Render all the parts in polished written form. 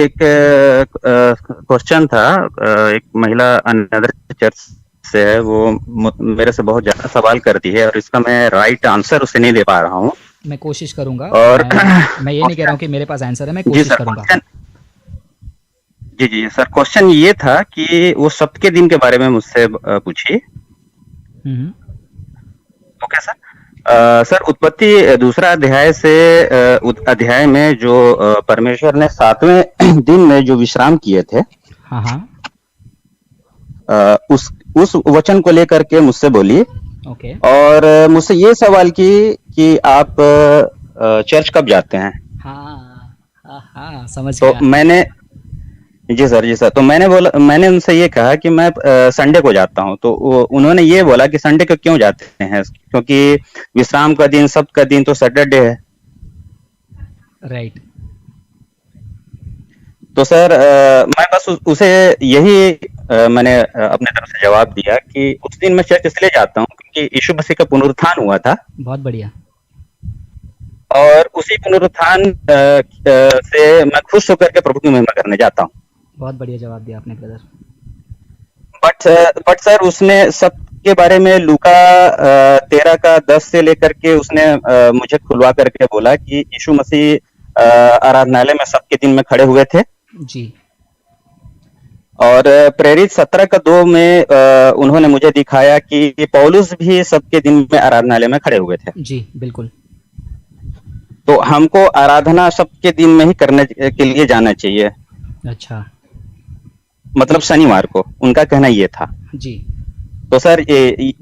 एक क्वेश्चन था। एक महिला अनदर चर्च से है, वो मेरे से बहुत ज्यादा सवाल करती है और इसका मैं राइट आंसर उसे नहीं दे पा रहा हूँ। मैं कोशिश करूँगा। और मैं ये नहीं कह रहा क्वेश्चन, हूँ कि मेरे पास आंसर है, मैं जी कोशिश सर करूँगा। क्वेश्चन, जी सर क्वेश्चन ये था कि वो सप्त दिन के बारे में मुझसे पूछी। हम्म। Okay sir. सर उत्पत्ति दूसरा अध्याय से अध्याय में जो परमेश्वर ने 7वें दिन में जो विश्राम किए थे, हाँ हाँ। उस वचन को लेकर के मुझसे बोली ओके। और मुझसे ये सवाल की कि आप चर्च कब जाते हैं। हाँ हाँ हाँ, समझ तो गया। मैंने, जी सर, तो मैंने उनसे ये कहा कि मैं संडे को जाता हूँ। तो उन्होंने ये बोला कि संडे को क्यों जाते हैं, क्योंकि विश्राम का दिन, सब्त का दिन तो सैटरडे है। राइट। तो सर मैं बस उसे यही मैंने अपने तरफ से जवाब दिया कि उस दिन मैं चर्च इसलिए जाता हूँ क्योंकि यीशु मसीह का पुनरुत्थान हुआ था बहुत बढ़िया। और उसी पुनरुत्थान से मैं खुश होकर के प्रभु की महिमा करने जाता हूँ। बहुत बढ़िया जवाब दिया आपने ब्रदर। बट सर उसने सब के बारे में लूका 13 का 10 से लेकर के उसने मुझे खुलवा करके बोला कि यीशु मसीह आराधनालय में सबके दिन में खड़े हुए थे। जी। और प्रेरित 17 का 2 में उन्होंने मुझे दिखाया कि पौलुस भी सबके दिन में आराधनालय में खड़े हुए थे। जी बिल्कुल। तो हमको आराधना सबके दिन में ही करने के लिए जाना चाहिए, अच्छा। मतलब ये शनिवार को, उनका कहना ये था। जी। तो सर ये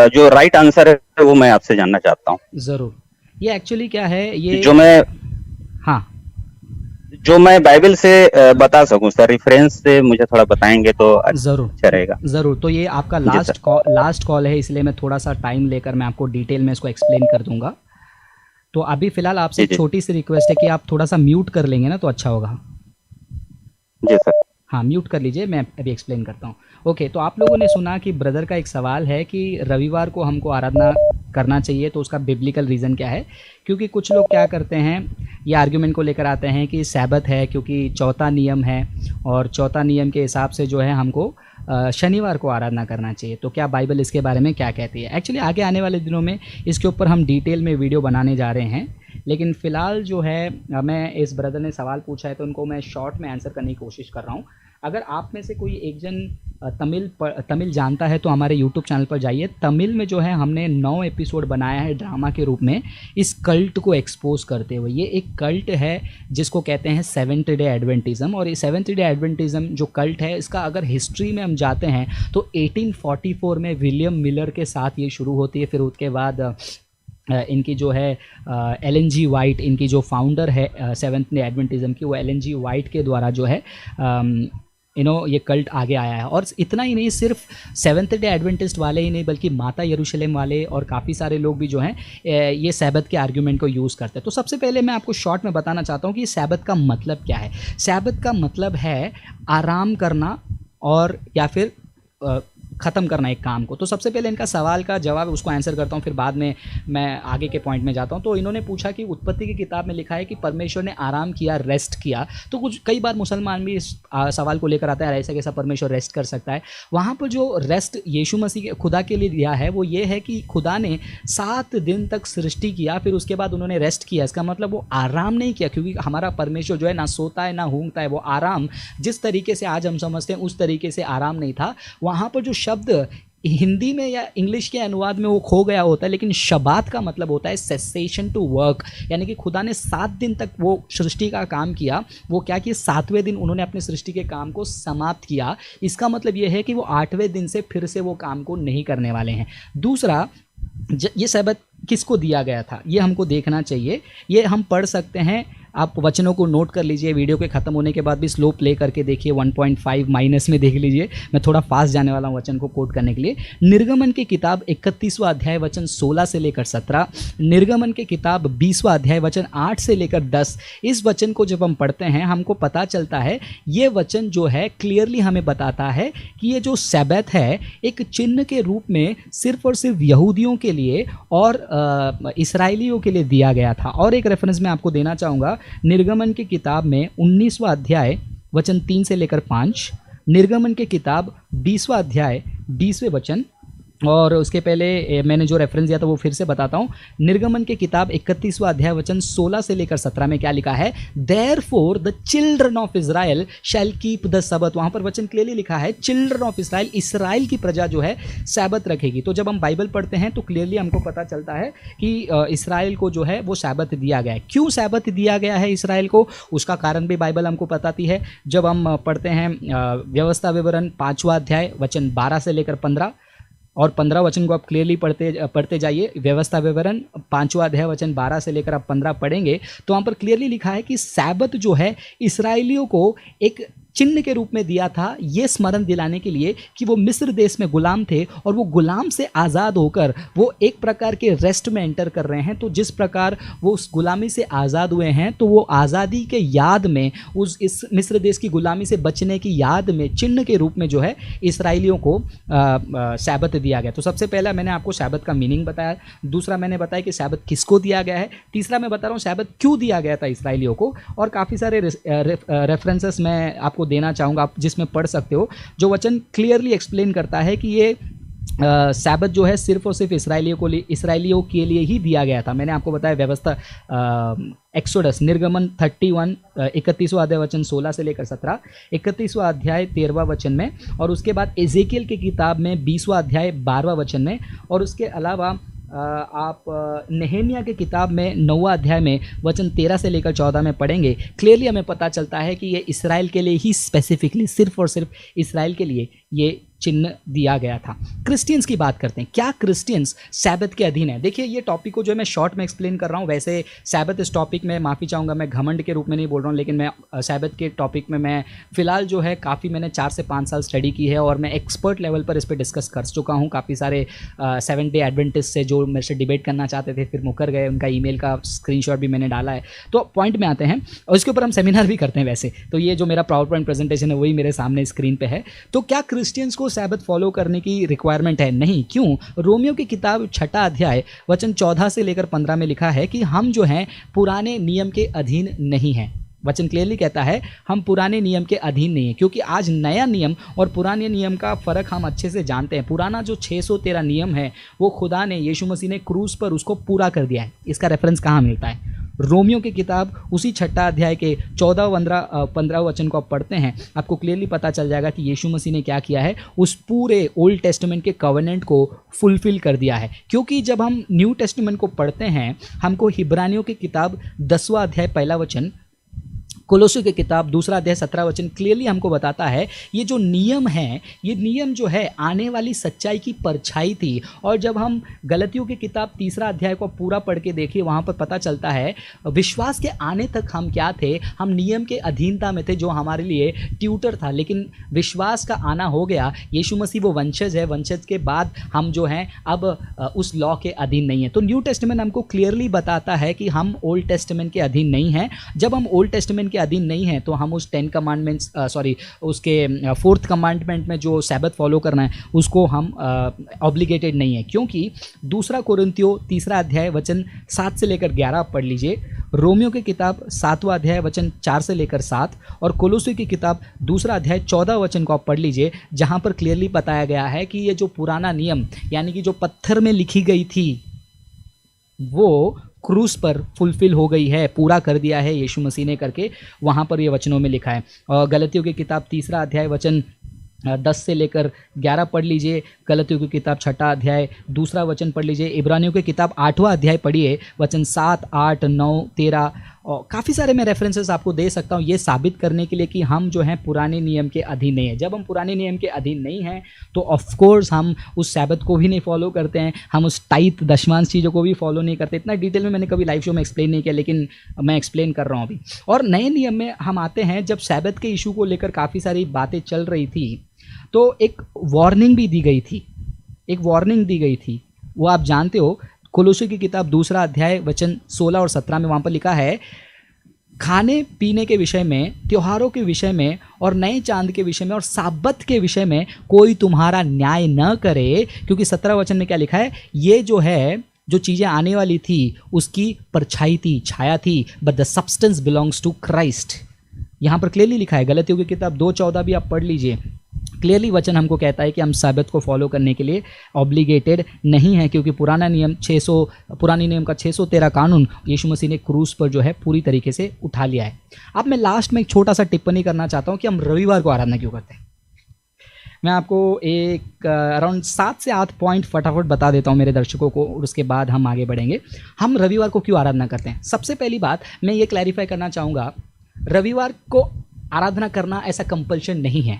जो राइट आंसर है वो मैं आपसे जानना चाहता हूँ। ज़रूर। ये एक्चुअली क्या है ये। जो मैं हाँ। जो मैं बाइबल से बता सकूं सर, रेफरेंस से मुझे थोड़ा बताएंगे तो ज़रूर। अच्छा रहेगा। ज़रूर, तो ये आपका जी सर। लास्ट कॉल है, इसलिए मैं थोड़ा सा टाइम लेकर मैं आपको डिटेल में इसको एक्सप्लेन कर दूंगा। तो अभी फ़िलहाल आपसे जी एक जी छोटी सी रिक्वेस्ट है कि आप थोड़ा सा म्यूट कर लेंगे ना तो अच्छा होगा। जी सर। हाँ, म्यूट कर लीजिए, मैं अभी एक्सप्लेन करता हूँ। ओके, तो आप लोगों ने सुना कि ब्रदर का एक सवाल है कि रविवार को हमको आराधना करना चाहिए, तो उसका बिब्लिकल रीज़न क्या है। क्योंकि कुछ लोग क्या करते हैं, ये आर्ग्यूमेंट को लेकर आते हैं कि सैबत है क्योंकि चौथा नियम है और चौथा नियम के हिसाब से जो है हमको शनिवार को आराधना करना चाहिए। तो क्या बाइबल इसके बारे में क्या कहती है। एक्चुअली आगे आने वाले दिनों में इसके ऊपर हम डिटेल में वीडियो बनाने जा रहे हैं, लेकिन फ़िलहाल जो है मैं इस ब्रदर ने सवाल पूछा है तो उनको मैं शॉर्ट में आंसर करने की कोशिश कर रहा हूँ। अगर आप में से कोई एक जन तमिल जानता है तो हमारे यूट्यूब चैनल पर जाइए। तमिल में जो है हमने 9 एपिसोड बनाया है ड्रामा के रूप में, इस कल्ट को एक्सपोज करते हुए। ये एक कल्ट है जिसको कहते हैं सेवेंथ डे एडवेंटिज़म, और ये सेवेंथ डे एडवेंटिज़म जो कल्ट है इसका अगर हिस्ट्री में हम जाते हैं तो 1844 में विलियम मिलर के साथ ये शुरू होती है। फिर उसके बाद इनकी जो है एलन जी वाइट, इनकी जो फाउंडर है सेवेंथ डे एडवेंटिज़म की, वो एलन जी वाइट के द्वारा जो है ये कल्ट आगे आया है। और इतना ही नहीं, सिर्फ सेवेंथ डे एडवेंटिस्ट वाले ही नहीं बल्कि माता यरूशलेम वाले और काफ़ी सारे लोग भी जो हैं ये सैबत के आर्ग्यूमेंट को यूज़ करते हैं। तो सबसे पहले मैं आपको शॉर्ट में बताना चाहता हूँ कि सैबत का मतलब क्या है। सैबत का मतलब है आराम करना और या फिर ख़त्म करना एक काम को। तो सबसे पहले इनका सवाल का जवाब उसको आंसर करता हूँ, फिर बाद में मैं आगे के पॉइंट में जाता हूँ। तो इन्होंने पूछा कि उत्पत्ति की किताब में लिखा है कि परमेश्वर ने आराम किया, रेस्ट किया। तो कई बार मुसलमान भी इस सवाल को लेकर आता है, ऐसा कैसा परमेश्वर रेस्ट कर सकता है। वहाँ पर जो रेस्ट यीशु मसीह के खुदा के लिए दिया है वो ये है कि खुदा ने 7 दिन तक सृष्टि किया, फिर उसके बाद उन्होंने रेस्ट किया। इसका मतलब वो आराम नहीं किया, क्योंकि हमारा परमेश्वर जो है ना सोता है ना ऊँघता है। वो आराम जिस तरीके से आज हम समझते हैं उस तरीके से आराम नहीं था। वहाँ पर जो शब्द हिंदी में या इंग्लिश के अनुवाद में वो खो गया होता है, लेकिन शबात का मतलब होता है सेसेशन टू वर्क, यानी कि खुदा ने 7 दिन तक वो सृष्टि का काम किया। वो क्या कि 7वें दिन उन्होंने अपने सृष्टि के काम को समाप्त किया। इसका मतलब ये है कि वो 8वें दिन से फिर से वो काम को नहीं करने वाले हैं। दूसरा, ये सब्त किसको दिया गया था ये हमको देखना चाहिए। ये हम पढ़ सकते हैं, आप वचनों को नोट कर लीजिए, वीडियो के ख़त्म होने के बाद भी स्लो प्ले करके देखिए, 1.5 माइनस में देख लीजिए। मैं थोड़ा फास्ट जाने वाला हूँ वचन को कोट करने के लिए। निर्गमन की किताब 31वां अध्याय वचन 16 से लेकर 17, निर्गमन की किताब 20वां अध्याय वचन 8 से लेकर 10। इस वचन को जब हम पढ़ते हैं हमको पता चलता है, ये वचन जो है क्लियरली हमें बताता है कि ये जो सब्त है एक चिन्ह के रूप में सिर्फ और सिर्फ यहूदियों के लिए और इसराइलियों के लिए दिया गया था। और एक रेफरेंस मैं आपको देना चाहूँगा, निर्गमन की किताब में 19वां अध्याय वचन 3 से लेकर 5, निर्गमन की किताब 20वां अध्याय 20वें वचन, और उसके पहले मैंने जो रेफरेंस दिया था वो फिर से बताता हूँ। निर्गमन की किताब 31वां अध्याय वचन 16 से लेकर 17 में क्या लिखा है, therefore the children of Israel shall keep the Sabbath. वहाँ पर वचन क्लियरली लिखा है चिल्ड्रन ऑफ इजराइल, इसराइल की प्रजा जो है सैबत रखेगी। तो जब हम बाइबल पढ़ते हैं तो क्लियरली हमको पता चलता है कि इसराइल को जो है वो सैबत दिया गया है। क्यों सैबत दिया गया है इसराइल को, उसका कारण भी बाइबल हमको बताती है। जब हम पढ़ते हैं व्यवस्था विवरण 5वां अध्याय वचन 12 से लेकर 15 और 15 वचन को आप क्लियरली पढ़ते जाइए। व्यवस्था विवरण 5वां अध्याय वचन 12 से लेकर आप 15 पढ़ेंगे तो वहाँ पर क्लियरली लिखा है कि सैबत जो है इसराइलियों को एक चिन्ह के रूप में दिया था, ये स्मरण दिलाने के लिए कि वो मिस्र देश में गुलाम थे और वो गुलाम से आज़ाद होकर वो एक प्रकार के रेस्ट में एंटर कर रहे हैं। तो जिस प्रकार वो उस गुलामी से आज़ाद हुए हैं तो वो आज़ादी के याद में, इस मिस्र देश की गुलामी से बचने की याद में चिन्ह के रूप में जो है इसराइलियों को सैबत दिया गया। तो सबसे पहला मैंने आपको सैबत का मीनिंग बताया, दूसरा मैंने बताया कि सैबत किसको दिया गया है, तीसरा मैं बता रहा हूँ सैबत क्यों दिया गया था इसराइलियों को, और काफ़ी सारे रेफरेंसेस मैं आपको देना चाहूँगा आप जिसमें पढ़ सकते हो, जो वचन क्लियरली एक्सप्लेन करता है कि ये सैबत जो है सिर्फ और सिर्फ इसराइलियों के लिए ही दिया गया था। मैंने आपको बताया व्यवस्था एक्सोडस निर्गमन 31 31वां अध्याय वचन 16 से लेकर 17, 31वां अध्याय 13वां वचन में, और उसके बाद एजेकियल की किताब में 20वां अध्याय 12वां वचन में, और उसके अलावा आप नेहेमिया की किताब में 9वां अध्याय में वचन 13 से लेकर 14 में पढ़ेंगे। क्लियरली हमें पता चलता है कि ये इसराइल के लिए ही स्पेसिफिकली सिर्फ और सिर्फ इसराइल के लिए ये चिन्ह दिया गया था। क्रिश्चियंस की बात करते हैं, क्या क्रिश्चियंस सैबत के अधीन है? देखिए ये टॉपिक को जो है मैं शॉर्ट में एक्सप्लेन कर रहा हूँ। वैसे सैबत इस टॉपिक में, माफ़ी चाहूँगा मैं घमंड के रूप में नहीं बोल रहा हूँ, लेकिन मैं सैबत के टॉपिक में मैं फ़िलहाल जो है काफ़ी मैंने 4 से 5 साल स्टडी की है और मैं एक्सपर्ट लेवल पर इस पर डिस्कस कर चुका हूँ। काफ़ी सारे 7 डे एडवेंटिस्ट से जो मेरे से डिबेट करना चाहते थे फिर मुकर गए, उनका ईमेल का स्क्रीनशॉट भी मैंने डाला है। तो पॉइंट में आते हैं और इसके ऊपर हम सेमिनार भी करते हैं वैसे। तो ये जो मेरा पावर पॉइंट प्रेजेंटेशन है वही मेरे सामने स्क्रीन पे है। तो क्या क्रिश्चियंस को सैबत फॉलो करने की रिक्वायरमेंट है? नहीं। क्यों? रोमियो की किताब 6वां अध्याय वचन 14 से लेकर 15 में लिखा है कि हम जो हैं पुराने नियम के अधीन नहीं हैं। वचन क्लियरली कहता है हम पुराने नियम के अधीन नहीं है, क्योंकि आज नया नियम और पुराने नियम का फ़र्क हम अच्छे से जानते हैं। पुराना जो 613 नियम है वो खुदा ने, यीशु मसीह ने क्रूस पर उसको पूरा कर दिया है। इसका रेफरेंस कहाँ मिलता है? रोमियो की किताब उसी 6वां अध्याय के 14-15 वचन को आप पढ़ते हैं, आपको क्लियरली पता चल जाएगा कि यीशु मसीह ने क्या किया है, उस पूरे ओल्ड टेस्टामेंट के कवेनेंट को फुलफिल कर दिया है। क्योंकि जब हम न्यू टेस्टामेंट को पढ़ते हैं, हमको हिब्रानियों की किताब 10वां अध्याय 1 वचन, कोलोसी की किताब 2 अध्याय 17 वचन क्लियरली हमको बताता है ये जो नियम है, ये नियम जो है आने वाली सच्चाई की परछाई थी। और जब हम गलतियों की किताब 3 अध्याय को पूरा पढ़ के देखिए, वहाँ पर पता चलता है विश्वास के आने तक हम क्या थे, हम नियम के अधीनता में थे जो हमारे लिए ट्यूटर था। लेकिन विश्वास का आना हो गया, यीशु मसीह वो वंशज है, वंशज के बाद हम जो हैं अब उस लॉ के अधीन नहीं है। तो न्यू टेस्टामेंट हमको क्लियरली बताता है कि हम ओल्ड टेस्टामेंट के अधीन नहीं हैं। जब हम ओल्ड टेस्टामेंट के अधीन नहीं है तो हम उस 10 कमांडमेंट्स उसके 4th कमांडमेंट में जो सैबत फॉलो करना है उसको हम ऑब्लिगेटेड नहीं है। क्योंकि 2 कोरिन्थियों 3 अध्याय वचन 7 से लेकर 11 पढ़ लीजिए, रोमियो की किताब 7वां अध्याय वचन 4 से लेकर 7, और कोलोसी की किताब 2 अध्याय 14 वचन को आप पढ़ लीजिए, जहां पर क्लियरली बताया गया है कि ये जो पुराना नियम यानी कि जो पत्थर में लिखी गई थी वो क्रूस पर फुलफिल हो गई है, पूरा कर दिया है यीशु मसीह ने करके, वहाँ पर ये वचनों में लिखा है। और गलतियों की किताब 3 अध्याय वचन 10 से लेकर 11 पढ़ लीजिए, गलतियों की किताब 6वां अध्याय 2 वचन पढ़ लीजिए, इब्रानियों की किताब 8वां अध्याय पढ़िए, वचन 7, 8, 9, 13, और काफ़ी सारे मैं रेफरेंसेस आपको दे सकता हूँ ये साबित करने के लिए कि हम जो हैं पुराने नियम के अधीन नहीं है। जब हम पुराने नियम के अधीन नहीं हैं तो ऑफकोर्स हम उस सैबत को भी नहीं फॉलो करते हैं, हम उस टाइथ दशमांश चीज़ों को भी फॉलो नहीं करते। इतना डिटेल में मैंने कभी लाइव शो में एक्सप्लेन नहीं किया, लेकिन मैं एक्सप्लेन कर रहा हूँ अभी। और नए नियम में हम आते हैं, जब सैबत के इशू को लेकर काफ़ी सारी बातें चल रही थी तो एक वार्निंग भी दी गई थी, एक वार्निंग दी गई थी, वो आप जानते हो। कोलोसी की किताब 2 अध्याय वचन 16 और 17 में वहाँ पर लिखा है, खाने पीने के विषय में, त्योहारों के विषय में और नए चांद के विषय में और साबत के विषय में कोई तुम्हारा न्याय न करे। क्योंकि 17 वचन में क्या लिखा है, ये जो है जो चीज़ें आने वाली थी उसकी परछाई थी, छाया थी, but the substance belongs to Christ. यहाँ पर क्लियरली लिखा है, गलतियों की किताब 2:14 भी आप पढ़ लीजिए, क्लियरली वचन हमको कहता है कि हम साबित को फॉलो करने के लिए ऑब्लिगेटेड नहीं है, क्योंकि पुराने नियम का 613 कानून यीशु मसीह ने क्रूस पर जो है पूरी तरीके से उठा लिया है। अब मैं लास्ट में एक छोटा सा टिप्पणी करना चाहता हूँ कि हम रविवार को आराधना क्यों करते हैं। मैं आपको एक अराउंड 7 से 8 पॉइंट फटाफट बता देता हूँ मेरे दर्शकों को, और उसके बाद हम आगे बढ़ेंगे। हम रविवार को क्यों आराधना करते हैं? सबसे पहली बात मैं ये क्लैरिफाई करना चाहूँगा, रविवार को आराधना करना ऐसा कंपल्शन नहीं है।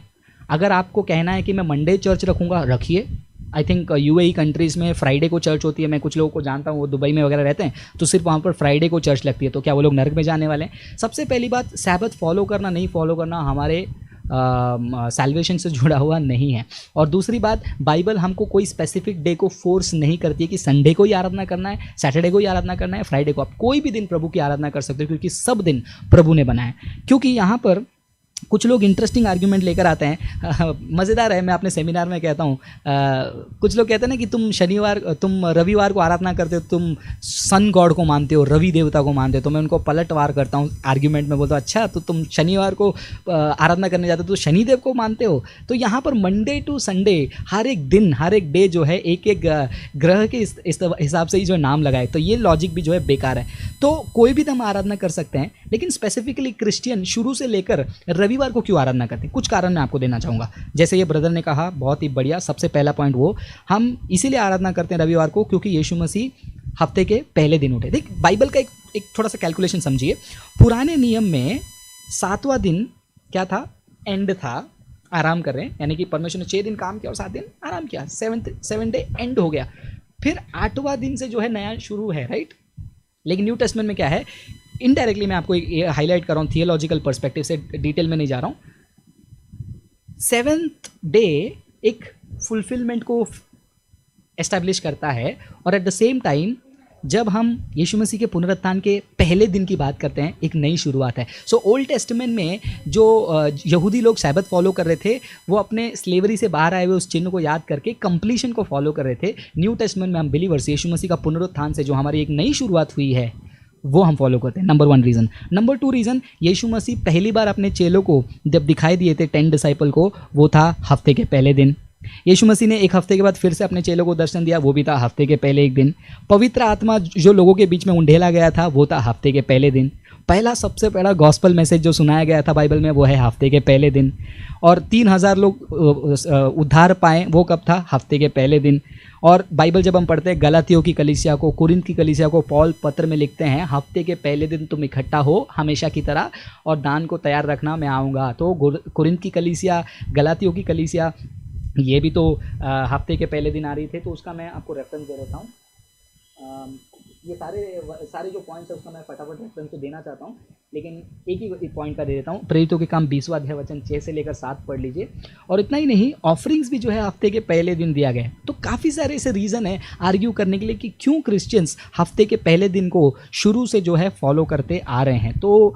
अगर आपको कहना है कि मैं मंडे चर्च रखूँगा, रखिए। आई थिंक यूएई कंट्रीज़ में फ्राइडे को चर्च होती है। मैं कुछ लोगों को जानता हूँ, वो दुबई में वगैरह रहते हैं, तो सिर्फ वहाँ पर फ्राइडे को चर्च लगती है। तो क्या वो लोग नरक में जाने वाले हैं? सबसे पहली बात, सैबत फॉलो करना नहीं फॉलो करना हमारे सैल्वेशन से जुड़ा हुआ नहीं है। और दूसरी बात, बाइबल हमको कोई स्पेसिफिक डे को फोर्स नहीं करती है कि संडे को ही आराधना करना है, सैटरडे को ही आराधना करना है, फ्राइडे को। आप कोई भी दिन प्रभु की आराधना कर सकते हो, क्योंकि सब दिन प्रभु ने बनाया। क्योंकि यहाँ पर कुछ लोग इंटरेस्टिंग आर्ग्यूमेंट लेकर आते हैं, मज़ेदार है। मैं अपने सेमिनार में कहता हूँ, कुछ लोग कहते हैं ना कि तुम रविवार को आराधना करते हो, तुम सन गॉड को मानते हो, रवि देवता को मानते हो। तो मैं उनको पलटवार करता हूँ आर्ग्यूमेंट में, बोलता हूँ अच्छा तो तुम शनिवार को आराधना करने जाते हो तो शनिदेव को मानते हो। तो यहाँ पर मंडे टू संडे हर एक दिन, हर एक डे जो है एक एक ग्रह के इस हिसाब से ही जो नाम लगाए, तो ये लॉजिक भी जो है बेकार है। तो कोई भी हम आराधना कर सकते हैं, लेकिन स्पेसिफिकली क्रिश्चियन शुरू से लेकर रविवार को क्यों आराधना करते हैं, कुछ कारण मैं आपको देना चाहूँगा। जैसे ये ब्रदर ने कहा, बहुत ही बढ़िया। सबसे पहला पॉइंट वो, हम इसीलिए आराधना करते हैं रविवार को क्योंकि यीशु मसीह हफ्ते के पहले दिन उठे। देख, बाइबल का एक थोड़ा सा कैलकुलेशन समझिए। पुराने नियम में 7वां दिन क्या था? एंड था, आराम कर रहे हैं, यानी कि परमेश्वर ने 6 दिन काम किया और 7 दिन आराम किया, 7th डे एंड हो गया। फिर 8वां दिन से जो है नया शुरू है, राइट। लेकिन न्यू टेस्टमेंट में क्या है, इनडायरेक्टली मैं आपको ये हाईलाइट कर रहा हूँ, थियोलॉजिकल पर्सपेक्टिव से, डिटेल में नहीं जा रहा हूँ। 7th डे एक फुलफिलमेंट को एस्टैब्लिश करता है, और एट द सेम टाइम जब हम यीशु मसीह के पुनरुत्थान के पहले दिन की बात करते हैं, एक नई शुरुआत है। सो ओल्ड टेस्टमेंट में जो यहूदी लोग सैबत फॉलो कर रहे थे, वो अपने स्लेवरी से बाहर आए हुए उस चिन्ह को याद करके कंप्लीशन को फॉलो कर रहे थे। न्यू टेस्टमेंट में हम बिलीवर्स यीशु मसीह का पुनरुत्थान से जो हमारी एक नई शुरुआत हुई है, वो हम फॉलो करते हैं। Number 1 reason. नंबर 2 रीज़न, यीशु मसीह पहली बार अपने चेलों को जब दिखाई दिए थे, 10 डिसाइपल को, वो था हफ्ते के पहले दिन। यीशु मसीह ने एक हफ्ते के बाद फिर से अपने चेलों को दर्शन दिया, वो भी था हफ्ते के पहले एक दिन। पवित्र आत्मा जो लोगों के बीच में उंडेला गया था, वो था हफ्ते के पहले दिन। सबसे पहला गॉस्पल मैसेज जो सुनाया गया था बाइबल में, वो है हफ्ते के पहले दिन। और 3000 लोग उद्धार पाए, वो कब था? हफ्ते के पहले दिन। और बाइबल जब हम पढ़ते हैं, गलातियों की कलीसिया को, कुरिन्थ की कलीसिया को पौल पत्र में लिखते हैं, हफ्ते के पहले दिन तुम इकट्ठा हो हमेशा की तरह, और दान को तैयार रखना, मैं आऊँगा। तो कुरिन्थ की कलीसिया, गलातियों की कलीसिया, ये भी तो हफ्ते के पहले दिन आ रही थे। तो उसका मैं आपको रेफरेंस दे देता हूँ। ये सारे जो पॉइंट्स है उसका मैं फटाफट रेफरेंस तो देना चाहता हूँ, लेकिन एक ही पॉइंट का दे देता हूँ। प्रेरितों के काम 20वां अध्याय वचन 6 से लेकर 7 पढ़ लीजिए। और इतना ही नहीं, ऑफरिंग्स भी जो है हफ्ते के पहले दिन दिया गया है। तो काफ़ी सारे ऐसे रीज़न है आर्ग्यू करने के लिए कि क्यों क्रिश्चियंस हफ्ते के पहले दिन को शुरू से जो है फॉलो करते आ रहे हैं। तो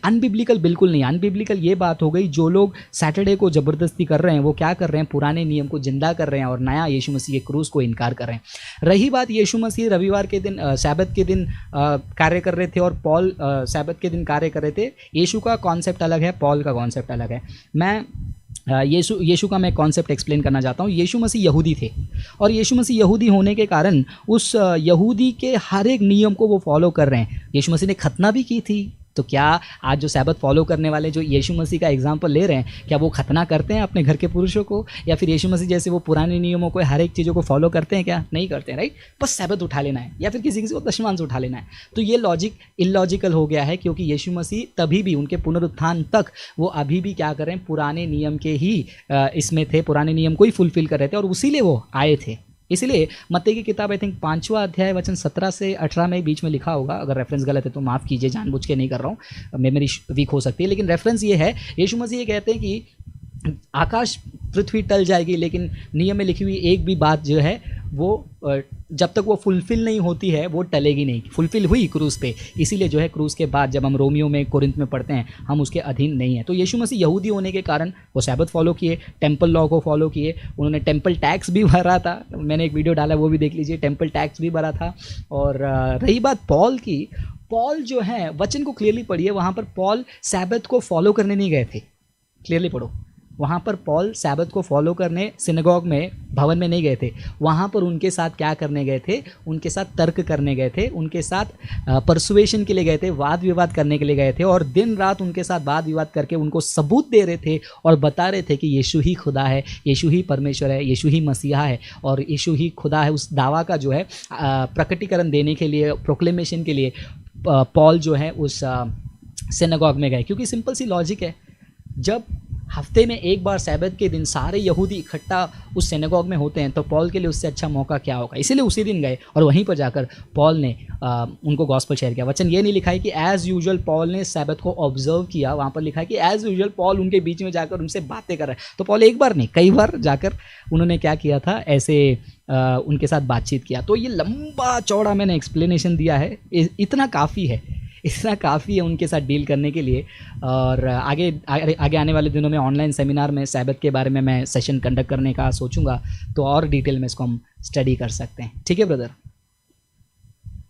अनबिब्लिकल बिल्कुल नहीं। अनबिब्लिकल ये बात हो गई, जो लोग सैटरडे को ज़बरदस्ती कर रहे हैं, वो क्या कर रहे हैं? पुराने नियम को जिंदा कर रहे हैं और नया यीशु मसीह के क्रूस को इनकार कर रहे हैं। रही बात, यीशु मसीह रविवार के दिन, सैबत के दिन कार्य कर रहे थे, और पॉल सैबत के दिन कार्य कर रहे थे। यीशु का कॉन्सेप्ट अलग है, पॉल का कॉन्सेप्ट अलग है। मैं यीशु का मैं कॉन्सेप्ट एक्सप्लेन करना चाहता हूँ। यीशु मसीह यहूदी थे, और यीशु मसीह यहूदी होने के कारण उस यहूदी के हर एक नियम को वो फॉलो कर रहे हैं। यीशु मसीह ने खतना भी की थी। तो क्या आज जो सैबत फॉलो करने वाले जो यीशु मसीह का एग्जाम्पल ले रहे हैं, क्या वो खतना करते हैं अपने घर के पुरुषों को? या फिर यीशु मसीह जैसे वो पुराने नियमों को, हर एक चीज़ों को फॉलो करते हैं? क्या नहीं करते हैं, राइट। बस सैबत उठा लेना है, या फिर किसी को दशमांश उठा लेना है। तो ये लॉजिक इलॉजिकल हो गया है, क्योंकि यीशु मसीह तभी भी, उनके पुनरुत्थान तक, वो अभी भी क्या कर रहे हैं? पुराने नियम के ही इसमें थे, पुराने नियम को ही फुलफिल कर रहे थे, और उसीलिए वो आए थे। इसलिए मत्ती की किताब आई थिंक 5वां अध्याय वचन 17 से 18 में बीच में लिखा होगा। अगर रेफरेंस गलत है तो माफ़ कीजिए, जानबूझ के नहीं कर रहा हूँ, मेमोरी वीक हो सकती है। लेकिन रेफरेंस ये है, यीशु मसीह ये कहते हैं कि आकाश पृथ्वी टल जाएगी, लेकिन नियम में लिखी हुई एक भी बात जो है वो जब तक वो फुलफिल नहीं होती है वो टलेगी नहीं। फुलफिल हुई क्रूज़ पे, इसीलिए जो है क्रूज़ के बाद जब हम रोमियो में, कोरिंथ में पढ़ते हैं, हम उसके अधीन नहीं हैं। तो यीशु मसीह यहूदी होने के कारण वो सैबत फॉलो किए, टेम्पल लॉ को फॉलो किए, उन्होंने टेम्पल टैक्स भी भरा था। मैंने एक वीडियो डाला, वो भी देख लीजिए, टेम्पल टैक्स भी भरा था। और रही बात पॉल की, पॉल जो है, वचन को क्लियरली पढ़िए, वहाँ पर पॉल सैबत को फॉलो करने नहीं गए थे। क्लियरली पढ़ो, वहाँ पर पॉल सैबत को फॉलो करने सिनेगॉग में, भवन में नहीं गए थे। वहाँ पर उनके साथ क्या करने गए थे? उनके साथ तर्क करने गए थे, उनके साथ परसुएशन के लिए गए थे, वाद विवाद करने के लिए गए थे। और दिन रात उनके साथ वाद विवाद करके उनको सबूत दे रहे थे और बता रहे थे कि यीशु ही खुदा है, यीशु ही परमेश्वर है, यीशु ही मसीहा है और यीशु ही खुदा है। उस दावा का जो है प्रकटीकरण देने के लिए, प्रोक्लेमेशन के लिए पॉल जो है उस सिनेगॉग में गए। क्योंकि सिंपल सी लॉजिक है, जब हफ्ते में एक बार सैबत के दिन सारे यहूदी इकट्ठा उस सिनेगॉग में होते हैं, तो पॉल के लिए उससे अच्छा मौका क्या होगा। इसीलिए उसी दिन गए और वहीं पर जाकर पॉल ने उनको गॉस्पेल शेयर किया। वचन ये नहीं लिखा है कि एज़ यूजुअल पॉल ने सैबत को ऑब्जर्व किया, वहाँ पर लिखा है कि एज़ यूजुअल पॉल उनके बीच में जाकर उनसे बातें कर रहा है। तो पॉल एक बार नहीं, कई बार जाकर उन्होंने क्या किया था, ऐसे उनके साथ बातचीत किया। तो ये लंबा चौड़ा मैंने एक्सप्लेनेशन दिया है, इतना काफ़ी है, इतना काफ़ी है उनके साथ डील करने के लिए। और आगे आने वाले दिनों में ऑनलाइन सेमिनार में सैबत के बारे में मैं सेशन कंडक्ट करने का सोचूंगा, तो और डिटेल में इसको हम स्टडी कर सकते हैं। ठीक है ब्रदर?